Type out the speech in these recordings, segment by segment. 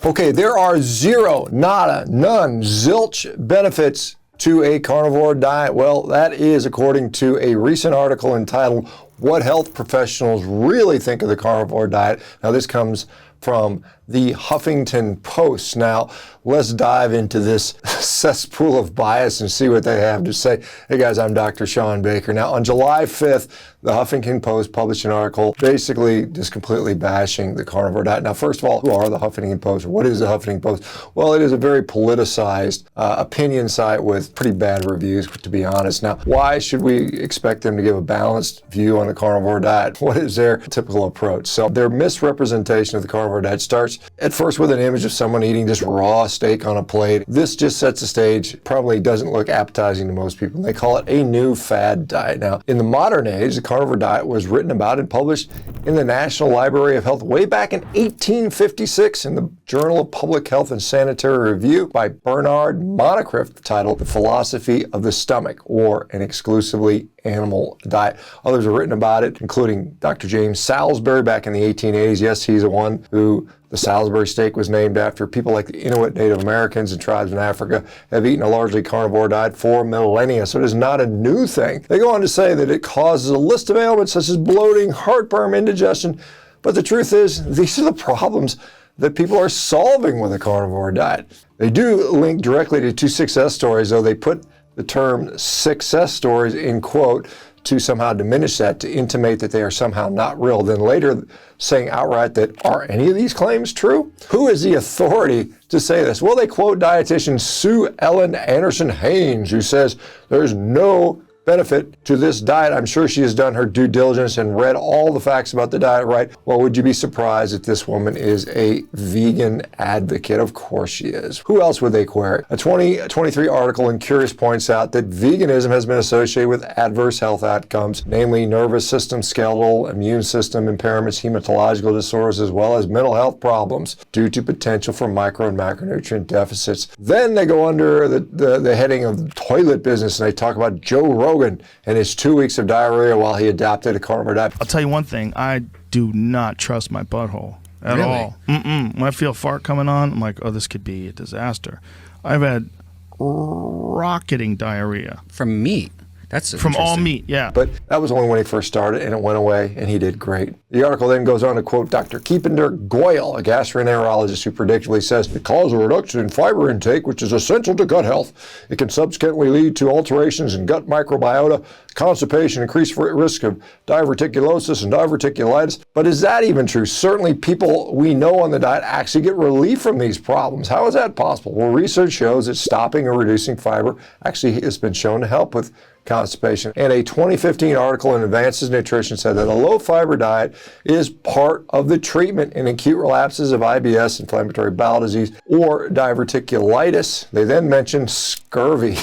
Okay, there are zero, nada, none, zilch benefits to a carnivore diet. Well, that is according to a recent article entitled What Health Professionals Really Think of the Carnivore Diet. Now, this comes from the Huffington Post. Now, let's dive into this cesspool of bias and see what they have to say. Hey guys, I'm Dr. Shawn Baker. Now, on July 5th, the Huffington Post published an article basically just completely bashing the carnivore diet. Now, first of all, who are the Huffington Post? What is the Huffington Post? Well, it is a very politicized opinion site with pretty bad reviews, to be honest. Now, why should we expect them to give a balanced view on the carnivore diet? What is their typical approach? So their misrepresentation of the carnivore diet starts at first with an image of someone eating just raw steak on a plate. This just sets the stage, probably doesn't look appetizing to most people. They call it a new fad diet. Now, in the modern age, the carnivore diet was written about and published in the National Library of Health way back in 1856 in the Journal of Public Health and Sanitary Review by Bernard Moncrief, titled The Philosophy of the Stomach, or an exclusively animal diet. Others have written about it, including Dr. James Salisbury back in the 1880s. Yes, he's the one who the Salisbury steak was named after. People like the Inuit Native Americans and tribes in Africa have eaten a largely carnivore diet for millennia, so it is not a new thing. They go on to say that it causes a list of ailments such as bloating, heartburn, indigestion, but the truth is, these are the problems that people are solving with a carnivore diet. They do link directly to two success stories, though they put the term success stories in quote to somehow diminish that, to intimate that they are somehow not real, then later saying outright that, are any of these claims true? Who is the authority to say this? Well, they quote dietitian Sue Ellen Anderson Haynes, who says there's no benefit to this diet. I'm sure she has done her due diligence and read all the facts about the diet right. Well, would you be surprised that this woman is a vegan advocate? Of course she is. Who else would they query? A 2023 article in Curious points out that veganism has been associated with adverse health outcomes, namely nervous system, skeletal, immune system impairments, hematological disorders, as well as mental health problems due to potential for micro and macronutrient deficits. Then they go under the heading of toilet business and they talk about Joe Rogan and his 2 weeks of diarrhea while he adopted a carnivore diet. I'll tell you one thing, I do not trust my butthole at all. When I feel a fart coming on, I'm like, oh, this could be a disaster. I've had rocketing diarrhea. From meat? That's from all meat, yeah. But that was only when he first started, and it went away, and he did great. The article then goes on to quote Dr. Keepender Goyle, a gastroenterologist who predictably says, it causes a reduction in fiber intake, which is essential to gut health. It can subsequently lead to alterations in gut microbiota, constipation, increased risk of diverticulosis and diverticulitis. But is that even true? Certainly people we know on the diet actually get relief from these problems. How is that possible? Well, research shows that stopping or reducing fiber actually has been shown to help with constipation. And a 2015 article in Advances in Nutrition said that a low-fiber diet is part of the treatment in acute relapses of IBS, inflammatory bowel disease, or diverticulitis. They then mentioned scurvy.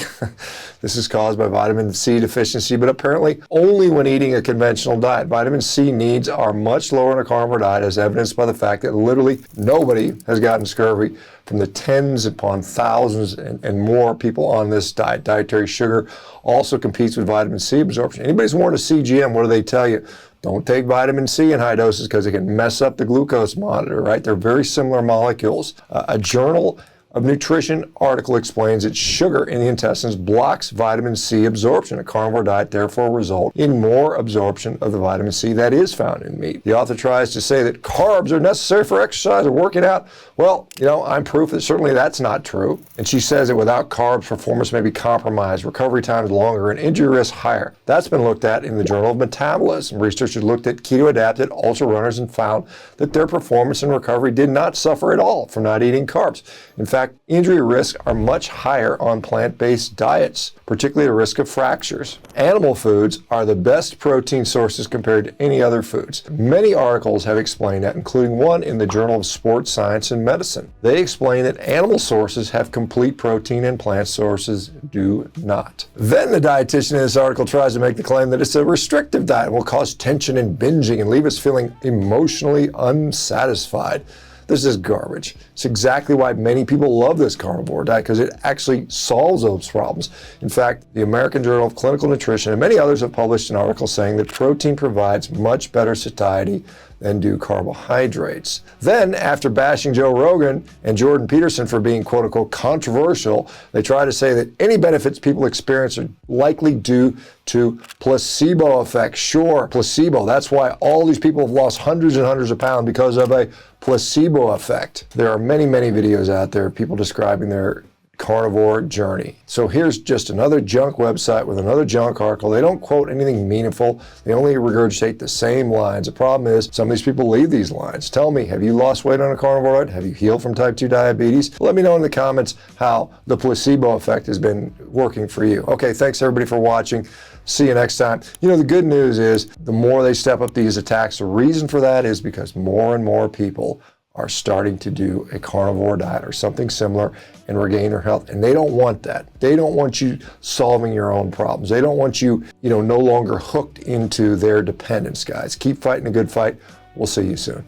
This is caused by vitamin C deficiency, but apparently only when eating a conventional diet. Vitamin C needs are much lower in a carnivore diet, as evidenced by the fact that literally nobody has gotten scurvy from the tens upon thousands and more people on this diet. Dietary sugar also competes with vitamin C absorption. Anybody's worn a CGM, what do they tell you? Don't take vitamin C in high doses because it can mess up the glucose monitor, right? They're very similar molecules. A Journal of Nutrition article explains that sugar in the intestines blocks vitamin C absorption. A carnivore diet therefore results in more absorption of the vitamin C that is found in meat. The author tries to say that carbs are necessary for exercise or working out. Well, I'm proof that certainly that's not true. And she says that without carbs, performance may be compromised, recovery time is longer, and injury risk higher. That's been looked at in the Journal of Metabolism. Researchers looked at keto-adapted ultra runners and found that their performance and recovery did not suffer at all from not eating carbs. In fact, injury risks are much higher on plant-based diets, particularly the risk of fractures. Animal foods are the best protein sources compared to any other foods. Many articles have explained that, including one in the Journal of Sports Science and Medicine. They explain that animal sources have complete protein and plant sources do not. Then the dietitian in this article tries to make the claim that it's a restrictive diet and will cause tension and binging and leave us feeling emotionally unsatisfied. This is garbage. It's exactly why many people love this carnivore diet, because it actually solves those problems. In fact, the American Journal of Clinical Nutrition and many others have published an article saying that protein provides much better satiety than do carbohydrates. Then, after bashing Joe Rogan and Jordan Peterson for being quote unquote controversial, they try to say that any benefits people experience are likely due to placebo effect. Sure, placebo. That's why all these people have lost hundreds and hundreds of pounds, because of a placebo effect. There are many, many videos out there of people describing their carnivore journey. So here's just another junk website with another junk article. They don't quote anything meaningful. They only regurgitate the same lines. The problem is some of these people leave these lines. Tell me, have you lost weight on a carnivore diet? Have you healed from type 2 diabetes? Let me know in the comments how the placebo effect has been working for you. Okay, thanks everybody for watching. See you next time. You know, the good news is the more they step up these attacks, the reason for that is because more and more people are starting to do a carnivore diet or something similar and regain their health. And they don't want that. They don't want you solving your own problems. They don't want you, no longer hooked into their dependence, guys. Keep fighting a good fight. We'll see you soon.